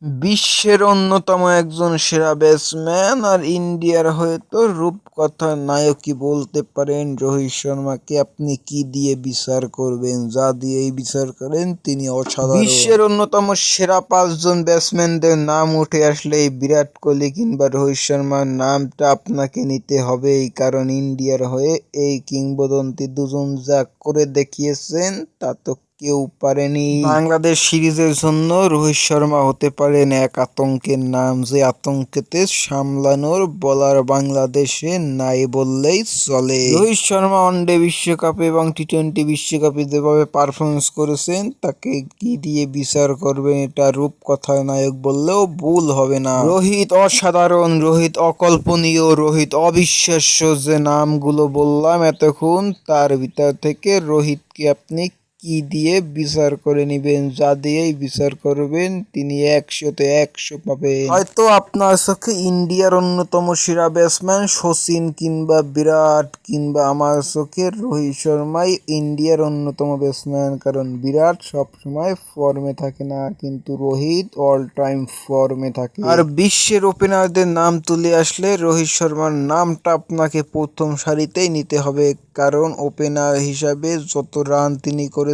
বিশ্বের অন্যতম একজন সেরা ব্যাটসম্যান আর ইন্ডিয়ার হয়তো রূপকথার নায়কই বলতে পারেন রোহিত শর্মাকে আপনি কি দিয়ে বিচার করবেন? যা দিয়েই বিচার করেন তিনি অসাধারণ। বিশ্বের অন্যতম সেরা 5 জন ব্যাটসম্যানদের নাম উঠে আসলেই বিরাট কোহলি কিংবা রোহিত শর্মার নামটা আপনাকে নিতে হবেই, কারণ ইন্ডিয়ার হয়ে এই কিংবদন্তি দুজন যা করে দেখিয়েছেন তা তো কেউ পারেনি। বাংলাদেশ সিরিজের জন্য রোহিত শর্মা হতে পারেন এক আতঙ্কের নাম, যে আতঙ্ককে সামলানোর বোলার বাংলাদেশে নাই বললেই চলে। রোহিত শর্মা ওয়ানডে বিশ্বকাপে এবং টি-20 বিশ্বকাপে যেভাবে পারফরমেন্স করেছেন তাকে কি দিয়ে বিচার করবেন? এটা রূপকথার নায়ক বললেও ভুল হবে না। রোহিত অসাধারণ, রোহিত অকল্পনীয়, রোহিত অবিশ্বাস্য। যে নামগুলো বললাম এতক্ষণ তার ভিতর থেকে রোহিতকে আপনি কি দিয়ে বিচার করে নিবেন? যা দিয়েই বিচার করবেন তিনি 100-তে 100 পাবেন। হয়তো আপনার চোখে ইন্ডিয়ার অন্যতম সেরা ব্যাটসম্যান সচিন কিংবা বিরাট, কিংবা আমার চোখে রোহিত শর্মাই ইন্ডিয়ার অন্যতম ব্যাটসম্যান, কারণ বিরাট সবসময় ফর্মে থাকে না কিন্তু রোহিত অল টাইম ফর্মে থাকে। আর বিশ্বের ওপেনারদের নাম তুলে আসলে রোহিত শর্মার নামটা আপনাকে প্রথম সারিতেই নিতে হবে, কারণ ওপেনার হিসাবে যত রান তিনি করেছেন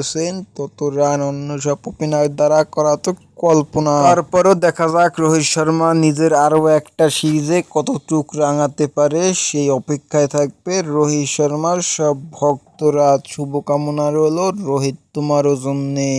তত রান অন্য সব ওপেনার দ্বারা করা তো কল্পনা। তারপরও দেখা যাক রোহিত শর্মা নিজের আরও একটা সিরিজে কতটুক রাঙাতে পারে, সেই অপেক্ষায় থাকবে রোহিত শর্মার সব ভক্তরা। শুভকামনা রইল রোহিত তোমারও জন্যে।